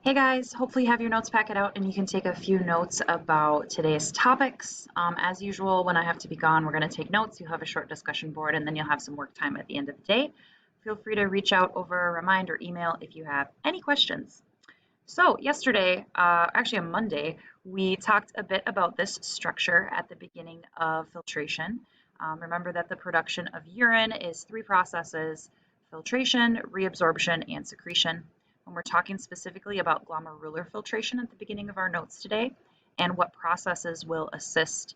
Hey guys, hopefully you have your notes packet out and you can take a few notes about today's topics. As usual, when I have to be gone, we're going to take notes. You'll have a short discussion board and then you'll have some work time at the end of the day. Feel free to reach out over a reminder email if you have any questions. So yesterday, actually on Monday, we talked a bit about this structure at the beginning of filtration. Remember that the production of urine is three processes: filtration, reabsorption, and secretion. When we're talking specifically about glomerular filtration at the beginning of our notes today, and what processes will assist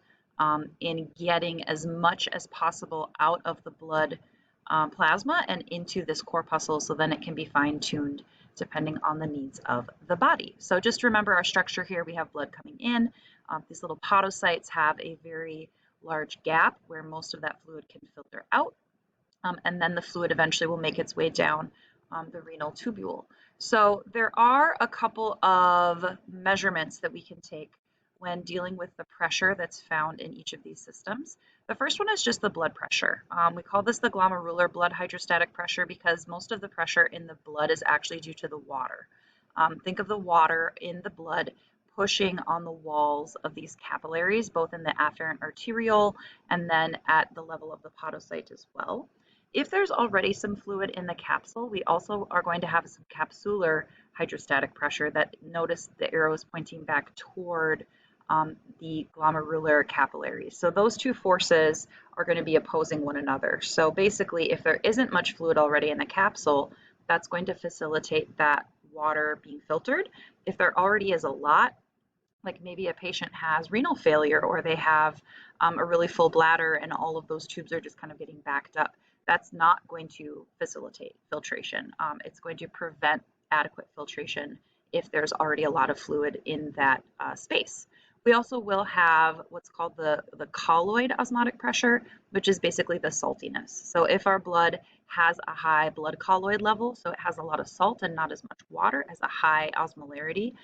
in getting as much as possible out of the blood plasma and into this corpuscle so then it can be fine-tuned depending on the needs of the body. So just remember our structure here. We have blood coming in. These little podocytes have a very large gap where most of that fluid can filter out. And then the fluid eventually will make its way down the renal tubule. So there are a couple of measurements that we can take when dealing with the pressure that's found in each of these systems. The first one is just the blood pressure. We call this the glomerular blood hydrostatic pressure because most of the pressure in the blood is actually due to the water. Think of the water in the blood pushing on the walls of these capillaries, both in the afferent arteriole and then at the level of the podocyte as well. If there's already some fluid in the capsule, we also are going to have some capsular hydrostatic pressure that, notice the arrow is pointing back toward the glomerular capillaries. So those two forces are going to be opposing one another. So basically, if there isn't much fluid already in the capsule, that's going to facilitate that water being filtered. If there already is a lot, like maybe a patient has renal failure or they have a really full bladder and all of those tubes are just kind of getting backed up, that's not going to facilitate filtration. It's going to prevent adequate filtration if there's already a lot of fluid in that space. We also will have what's called the colloid osmotic pressure, which is basically the saltiness. So if our blood has a high blood colloid level, so it has a lot of salt and not as much water, as a high osmolarity,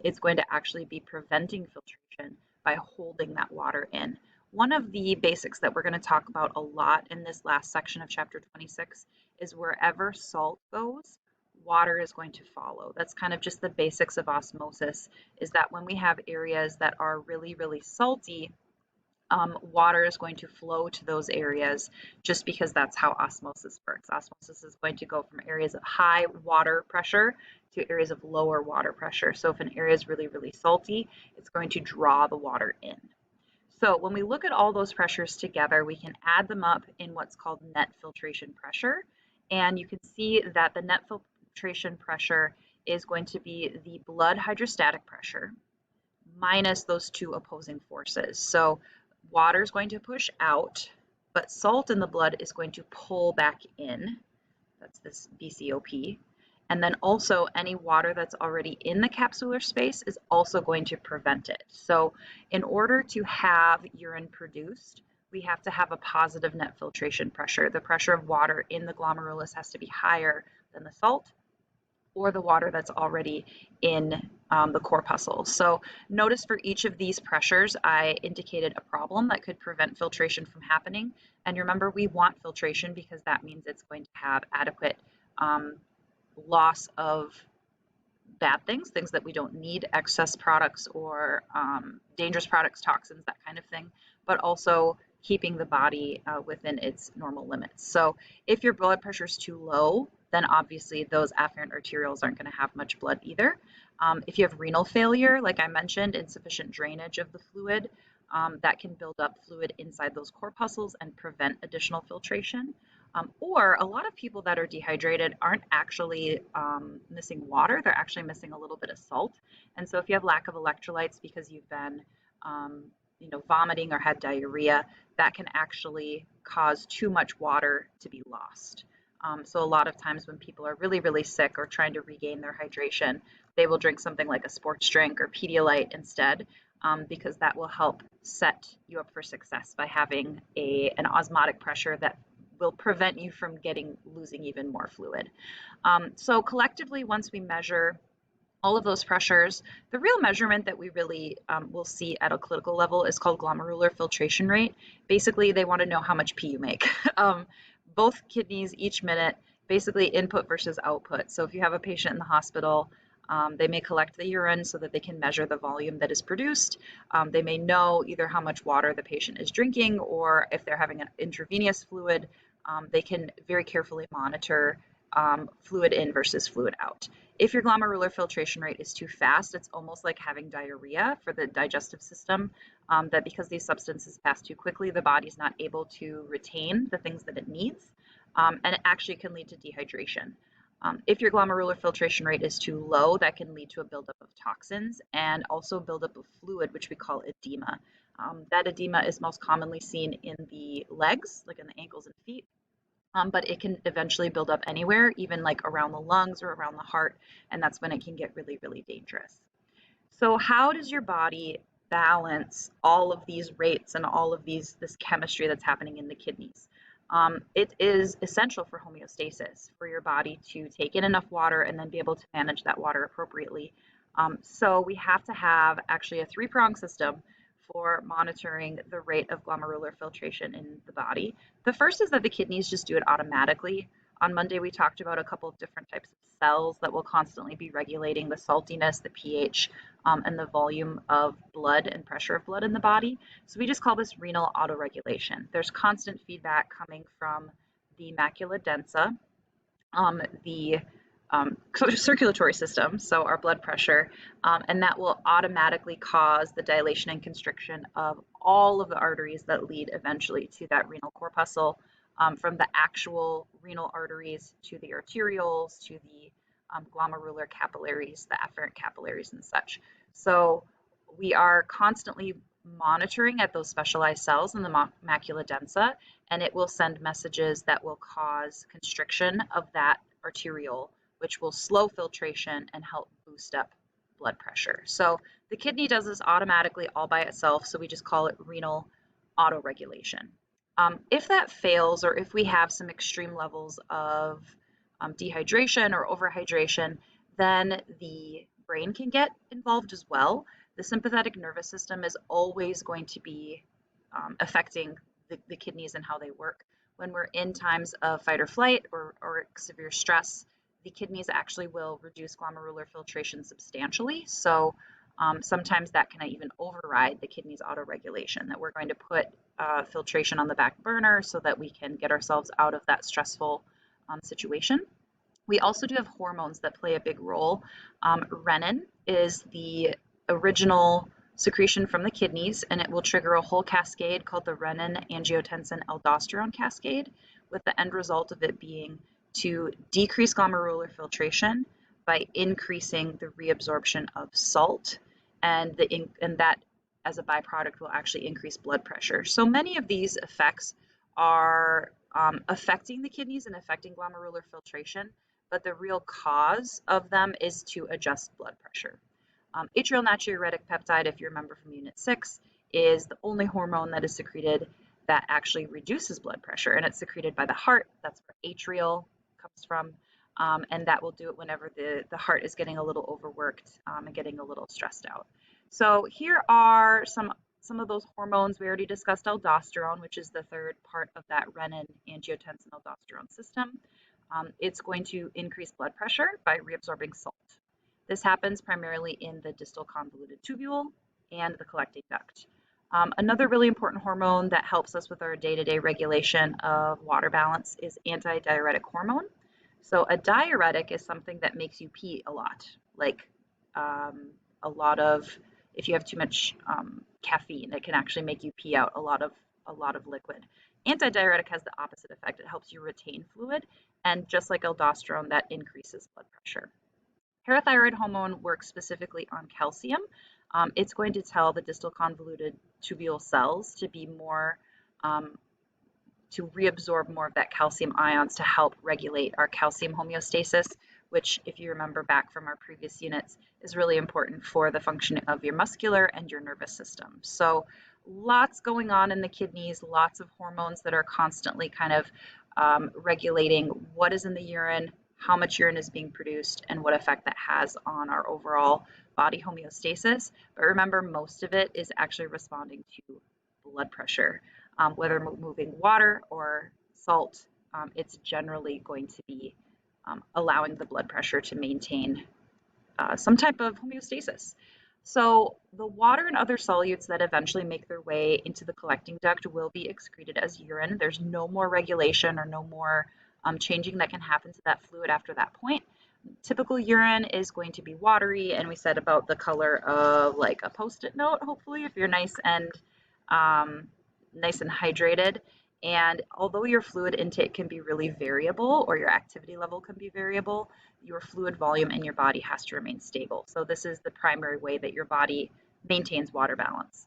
it's going to actually be preventing filtration by holding that water in. One of the basics that we're going to talk about a lot in this last section of chapter 26 is wherever salt goes, water is going to follow. That's kind of just the basics of osmosis, is that when we have areas that are really, really salty, water is going to flow to those areas just because that's how osmosis works. Osmosis is going to go from areas of high water pressure to areas of lower water pressure. So if an area is really, really salty, it's going to draw the water in. So when we look at all those pressures together, we can add them up in what's called net filtration pressure. And you can see that the net filtration pressure is going to be the blood hydrostatic pressure minus those two opposing forces. So water is going to push out, but salt in the blood is going to pull back in. That's this BCOP. And then also any water that's already in the capsular space is also going to prevent it. So in order to have urine produced, we have to have a positive net filtration pressure. The pressure of water in the glomerulus has to be higher than the salt or the water that's already in the corpuscle. So notice for each of these pressures, I indicated a problem that could prevent filtration from happening. And remember, we want filtration because that means it's going to have adequate loss of bad things, things that we don't need, excess products or dangerous products, toxins, that kind of thing, but also keeping the body within its normal limits. So if your blood pressure is too low, then obviously those afferent arterioles aren't going to have much blood either. If you have renal failure, like I mentioned, insufficient drainage of the fluid, that can build up fluid inside those corpuscles and prevent additional filtration. Or a lot of people that are dehydrated aren't actually missing water, they're actually missing a little bit of salt. And so if you have lack of electrolytes because you've been vomiting or had diarrhea, that can actually cause too much water to be lost. So a lot of times when people are really, really sick or trying to regain their hydration, they will drink something like a sports drink or Pedialyte instead, because that will help set you up for success by having an osmotic pressure that will prevent you from losing even more fluid. So collectively, once we measure all of those pressures, the real measurement that we really will see at a clinical level is called glomerular filtration rate. Basically, they want to know how much pee you make. Both kidneys each minute, basically input versus output. So if you have a patient in the hospital They may collect the urine so that they can measure the volume that is produced. They may know either how much water the patient is drinking, or if they're having an intravenous fluid, they can very carefully monitor fluid in versus fluid out. If your glomerular filtration rate is too fast, it's almost like having diarrhea for the digestive system, that because these substances pass too quickly, the body's not able to retain the things that it needs, and it actually can lead to dehydration. If your glomerular filtration rate is too low, that can lead to a buildup of toxins and also buildup of fluid, which we call edema. That edema is most commonly seen in the legs, like in the ankles and feet, but it can eventually build up anywhere, even like around the lungs or around the heart, and that's when it can get really, really dangerous. So how does your body balance all of these rates and all of this chemistry that's happening in the kidneys? It is essential for homeostasis, for your body to take in enough water and then be able to manage that water appropriately. So we have to have actually a three-pronged system for monitoring the rate of glomerular filtration in the body. The first is that the kidneys just do it automatically. On Monday, we talked about a couple of different types of cells that will constantly be regulating the saltiness, the pH, and the volume of blood and pressure of blood in the body. So we just call this renal autoregulation. There's constant feedback coming from the macula densa, the circulatory system, so our blood pressure, and that will automatically cause the dilation and constriction of all of the arteries that lead eventually to that renal corpuscle, from the actual renal arteries to the arterioles to the glomerular capillaries, the afferent capillaries and such. So we are constantly monitoring at those specialized cells in the macula densa, and it will send messages that will cause constriction of that arteriole, which will slow filtration and help boost up blood pressure. So the kidney does this automatically all by itself, so we just call it renal autoregulation. If that fails, or if we have some extreme levels of dehydration or overhydration, then the brain can get involved as well. The sympathetic nervous system is always going to be affecting the kidneys and how they work. When we're in times of fight or flight or severe stress, the kidneys actually will reduce glomerular filtration substantially. So sometimes that can even override the kidney's autoregulation, that we're going to put filtration on the back burner so that we can get ourselves out of that stressful situation. We also do have hormones that play a big role. Renin is the original secretion from the kidneys, and it will trigger a whole cascade called the renin-angiotensin-aldosterone cascade, with the end result of it being to decrease glomerular filtration by increasing the reabsorption of salt, and that as a byproduct will actually increase blood pressure. So many of these effects are affecting the kidneys and affecting glomerular filtration, but the real cause of them is to adjust blood pressure. Atrial natriuretic peptide, if you remember from Unit 6, is the only hormone that is secreted that actually reduces blood pressure, and it's secreted by the heart. That's where atrial comes from, and that will do it whenever the heart is getting a little overworked and getting a little stressed out. So here are some of those hormones. We already discussed aldosterone, which is the third part of that renin-angiotensin-aldosterone system. It's going to increase blood pressure by reabsorbing salt. This happens primarily in the distal convoluted tubule and the collecting duct. Another really important hormone that helps us with our day-to-day regulation of water balance is antidiuretic hormone. So a diuretic is something that makes you pee a lot, like a lot of, if you have too much caffeine, it can actually make you pee out a lot of liquid. Antidiuretic has the opposite effect. It helps you retain fluid, and just like aldosterone, that increases blood pressure. Parathyroid hormone works specifically on calcium. It's going to tell the distal convoluted tubule cells to be more, to reabsorb more of that calcium ions to help regulate our calcium homeostasis, which, if you remember back from our previous units, is really important for the function of your muscular and your nervous system. So lots going on in the kidneys, lots of hormones that are constantly kind of regulating what is in the urine, how much urine is being produced, and what effect that has on our overall body homeostasis. But remember, most of it is actually responding to blood pressure. Whether moving water or salt, it's generally going to be allowing the blood pressure to maintain some type of homeostasis. So the water and other solutes that eventually make their way into the collecting duct will be excreted as urine. There's no more regulation or no more changing that can happen to that fluid after that point. Typical urine is going to be watery, and we said about the color of like a post-it note, hopefully, if you're nice and hydrated. And although your fluid intake can be really variable or your activity level can be variable, your fluid volume in your body has to remain stable. So this is the primary way that your body maintains water balance.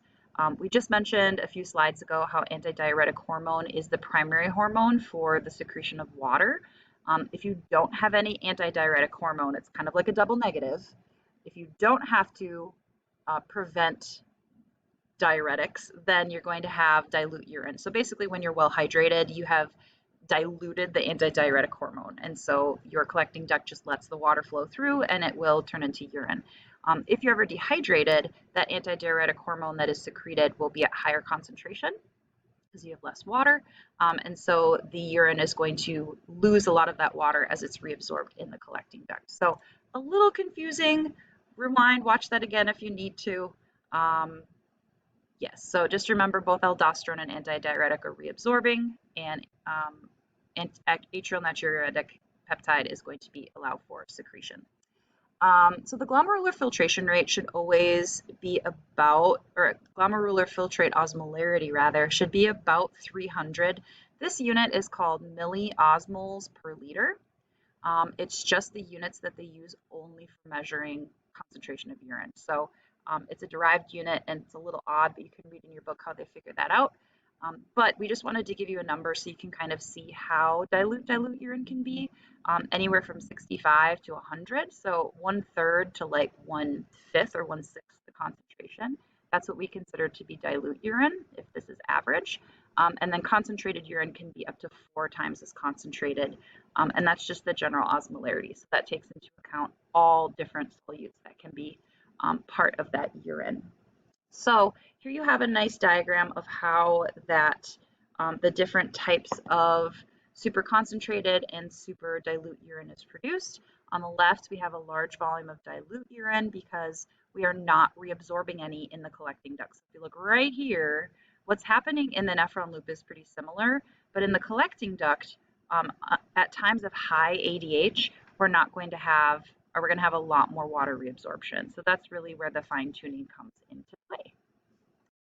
We just mentioned a few slides ago how antidiuretic hormone is the primary hormone for the secretion of water. If you don't have any antidiuretic hormone, it's kind of like a double negative. If you don't have to prevent diuretics, then you're going to have dilute urine. So basically, when you're well hydrated, you have diluted the antidiuretic hormone. And so your collecting duct just lets the water flow through and it will turn into urine. If you're ever dehydrated, that antidiuretic hormone that is secreted will be at higher concentration because you have less water. And so the urine is going to lose a lot of that water as it's reabsorbed in the collecting duct. So a little confusing. Rewind, watch that again if you need to. Yes, so just remember both aldosterone and antidiuretic are reabsorbing, and atrial natriuretic peptide is going to be allowed for secretion. So the glomerular filtration rate should always be about, or glomerular filtrate osmolarity rather, should be about 300. This unit is called milliosmoles per liter. It's just the units that they use only for measuring concentration of urine. So it's a derived unit and it's a little odd, but you can read in your book how they figured that out. But we just wanted to give you a number so you can kind of see how dilute urine can be, anywhere from 65 to 100. So 1/3 to like 1/5 or 1/6 the concentration. That's what we consider to be dilute urine if this is average. And then concentrated urine can be up to 4 times as concentrated. And that's just the general osmolarity. So that takes into account all different solutes that can be part of that urine. So here you have a nice diagram of how that the different types of super concentrated and super dilute urine is produced. On the left, we have a large volume of dilute urine because we are not reabsorbing any in the collecting ducts. If you look right here, what's happening in the nephron loop is pretty similar, but in the collecting duct, at times of high ADH, we're not going to have, or we're going to have a lot more water reabsorption. So that's really where the fine tuning comes into